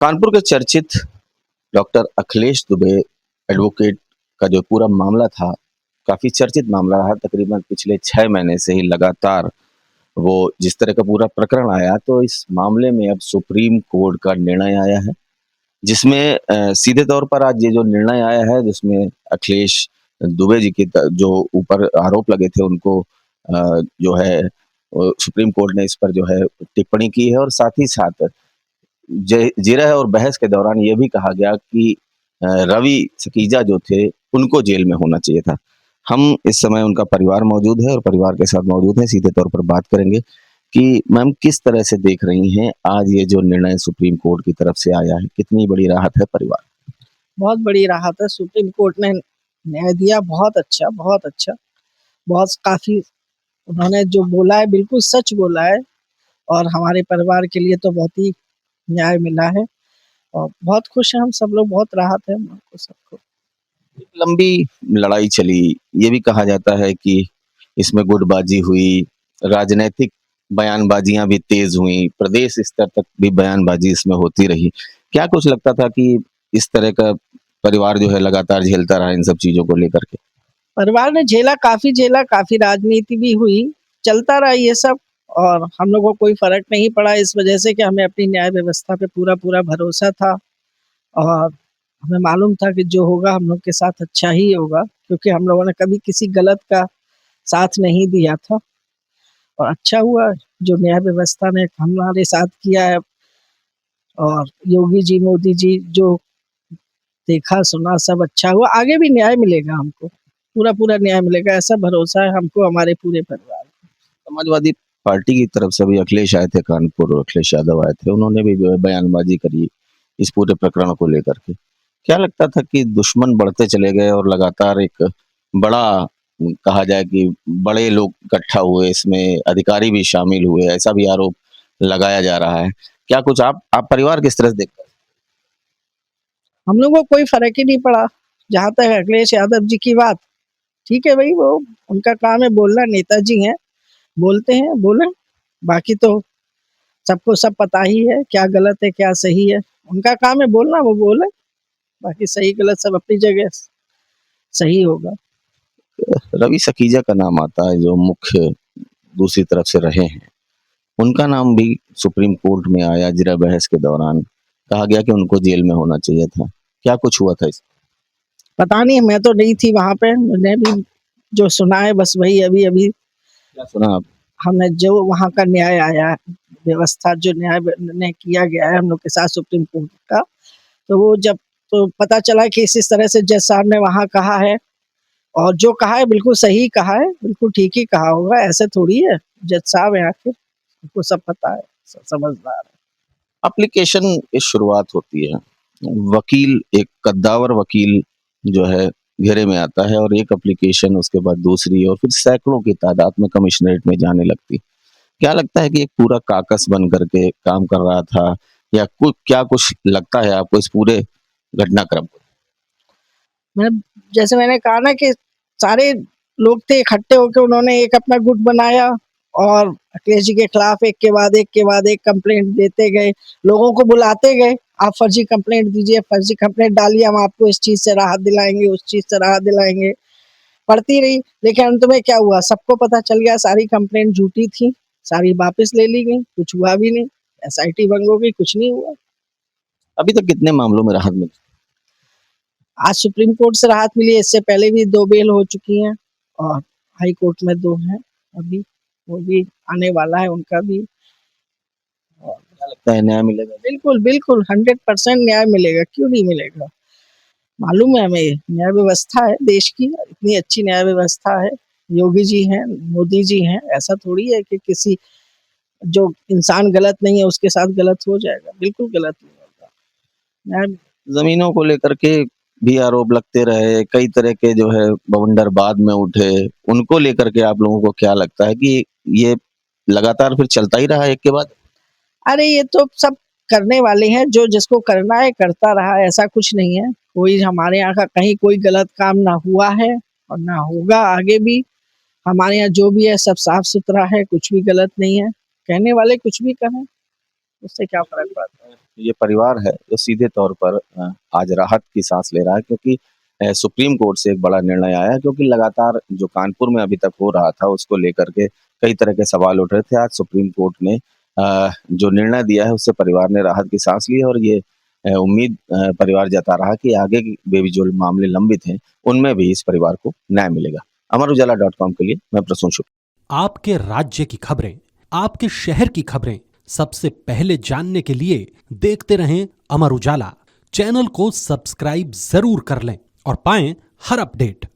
कानपुर के चर्चित doctor Akhilesh Dubey advocate का जो पूरा मामला था, काफ़ी चर्चित मामला रहा। तकरीबन पिछले 6 महीने से ही लगातार वो जिस तरह का पूरा प्रकरण आया, तो इस मामले में अब सुप्रीम कोर्ट का निर्णय आया है, जिसमें सीधे तौर पर आज ये जो निर्णय आया है, जिसमें अखिलेश दुबे जी के जो ऊपर आरोप लगे थे, उनको जो है सुप्रीम कोर्ट ने इस पर जो है टिप्पणी की है, और साथ ही साथ जिरह और बहस के दौरान ये भी कहा गया कि रवि सकीजा जो थे, उनको जेल में होना चाहिए था। हम इस समय उनका परिवार मौजूद है और परिवार के साथ मौजूद हैं, सीधे तौर पर बात करेंगे कि मैम किस तरह से देख रही हैं आज ये जो निर्णय सुप्रीम कोर्ट की तरफ से आया है, कितनी बड़ी राहत है परिवार? बहुत बड़ी राहत है। सुप्रीम कोर्ट ने न्याय दिया, बहुत अच्छा, बहुत अच्छा। बहुत काफ़ी उन्होंने जो बोला है बिल्कुल सच बोला है, और हमारे परिवार के लिए तो बहुत ही न्याय मिला है और बहुत खुश हैं हम सब लोग, बहुत राहत है हमको सबको। एक लंबी लड़ाई चली, ये भी कहा जाता है कि इसमें गुटबाजी हुई, राजनैतिक बयानबाजियाँ भी तेज़ हुई, प्रदेश स्तर तक भी बयानबाजी इसमें होती रही। क्या कुछ लगता था कि इस तरह का परिवार जो है लगातार झेलता रहा इन सब चीज़ों को लेकर के? परिवार ने झेला, काफ़ी राजनीति भी हुई, चलता रहा ये सब, और हम लोगों को कोई फ़र्क नहीं पड़ा इस वजह से कि हमें अपनी न्याय व्यवस्था पे पूरा-पूरा भरोसा था, और हमें मालूम था कि जो होगा हम लोग के साथ अच्छा ही होगा, क्योंकि हम लोगों ने कभी किसी गलत का साथ नहीं दिया था, और अच्छा हुआ जो न्याय व्यवस्था ने हमारे साथ किया है। और योगी जी, मोदी जी जो देखा सुना सब अच्छा हुआ, आगे भी न्याय मिलेगा हमको, पूरा-पूरा न्याय मिलेगा, ऐसा भरोसा है हमको हमारे पूरे परिवार को। समाजवादी पार्टी की तरफ से भी अखिलेश आए थे कानपुर, अखिलेश यादव आए थे, उन्होंने भी जो है बयानबाजी करी इस पूरे प्रकरण को लेकर के। क्या लगता था कि दुश्मन बढ़ते चले गए और लगातार एक बड़ा कहा जाए कि बड़े लोग इकट्ठा हुए, इसमें अधिकारी भी शामिल हुए, ऐसा भी आरोप लगाया जा रहा है। क्या कुछ आप परिवार किस तरह से देखते हैं? हम लोगों को कोई फ़र्क ही नहीं पड़ा, जहाँ तक अखिलेश यादव जी की बात, ठीक है भई, वो उनका काम है बोलना, नेताजी हैं, बोलते हैं, बोलें। बाकी तो सबको सब पता ही है, क्या गलत है, क्या सही है। उनका काम है बोलना, वो बोलें, बाकी सही गलत सब अपनी जगह सही होगा। रवि सकीजा का नाम आता है जो मुख्य दूसरी तरफ से रहे हैं। उनका नाम भी सुप्रीम कोर्ट में आया जिरह बहस के दौरान, कहा गया कि उनको जेल में होना चाहिए था। क्या कुछ हुआ था इस पता नहीं, मैं तो नहीं थी वहाँ पे, मैंने भी जो सुना है बस वही अभी-अभी क्या सुना आप? हमने जो वहाँ का न्याय आया है, व्यवस्था जो न्याय निर्णय किया गया है हम लोग के साथ सुप्रीम कोर्ट का, तो वो जब तो पता चला कि इस तरह से जज साहब ने वहाँ कहा है, और जो कहा है बिल्कुल सही कहा है, बिल्कुल ठीक ही कहा होगा, ऐसे थोड़ी है, जज साहब हैं आखिर, उनको सब पता है, सब समझदार है। एप्लीकेशन की शुरुआत होती है। वकील एक कद्दावर वकील जो है घेरे में आता है और एक एप्लीकेशन उसके बाद दूसरी और फिर सैकड़ों की तादाद में कमिश्नरेट में जाने लगती। क्या लगता है कि एक पूरा काकस बन करके काम कर रहा था या क्या कुछ लगता है आपको इस पूरे घटनाक्रम को? मैं जैसे मैंने कहा ना कि सारे लोग थे इकट्ठे होके, उन्होंने एक अपना गुट बनाया और अखिलेश जी के खिलाफ एक के बाद एक के बाद एक कंप्लेंट देते गए, लोगों को बुलाते गए, आप फर्जी कंप्लेंट दीजिए, फर्जी कंप्लेंट डालिए, हम आपको इस चीज़ से राहत दिलाएँगे, उस चीज़ से राहत दिलाएँगे। पड़ती रही, लेकिन अंत में क्या हुआ, सबको पता चल गया सारी कंप्लेंट झूठी थी, सारी वापस ले ली गई, कुछ हुआ भी नहीं, एसआईटी भंग हो गई, कुछ नहीं हुआ। अभी तक कितने मामलों में राहत मिली? आज सुप्रीम कोर्ट से राहत मिली है, इससे पहले भी 2 बेल हो चुकी हैं, और हाई कोर्ट में 2 हैं अभी, वो भी आने वाला है उनका भी। और क्या लगता है न्याय मिलेगा? बिल्कुल, बिल्कुल 100% न्याय मिलेगा, क्यों नहीं मिलेगा? मालूम है हमें, न्याय व्यवस्था है देश की, इतनी अच्छी न्याय व्यवस्था है, योगी जी हैं, मोदी जी हैं, ऐसा थोड़ी है कि किसी जो इंसान गलत नहीं है उसके साथ गलत हो जाएगा, बिल्कुल गलत नहीं होगा। न्याय ज़मीनों को लेकर के भी आरोप लगते रहे, कई तरह के जो है बवंडर बाद में उठे, उनको लेकर के आप लोगों को क्या लगता है कि ये लगातार फिर चलता ही रहा एक के बाद? अरे ये तो सब करने वाले हैं, जो जिसको करना है करता रहा, ऐसा कुछ नहीं है। कोई हमारे यहाँ का कहीं कोई गलत काम ना हुआ है और ना होगा आगे भी। हमारे यहाँ जो भी है सब साफ-सुथरा है, कुछ भी गलत नहीं है। कहने वाले कुछ भी कहें। उससे क्या फ़र्क पड़ता है? ये परिवार है जो सीधे तौर पर आज राहत की सांस ले रहा है, क्योंकि सुप्रीम कोर्ट से एक बड़ा निर्णय आया है, क्योंकि लगातार जो कानपुर में अभी तक हो रहा था उसको लेकर के कई तरह के सवाल उठ रहे थे। आज सुप्रीम कोर्ट ने जो निर्णय दिया है उससे परिवार ने राहत की सांस ली है, और ये उम्मीद परिवार जता रहा कि आगे भी जो मामले लंबित हैं उनमें भी इस परिवार को न्याय मिलेगा। अमर उजाला .com के लिए मैं प्रसून शुक्ला। आपके राज्य की खबरें, आपके शहर की खबरें सबसे पहले जानने के लिए देखते रहें अमर उजाला। चैनल को सब्सक्राइब जरूर कर लें और पाएं हर अपडेट।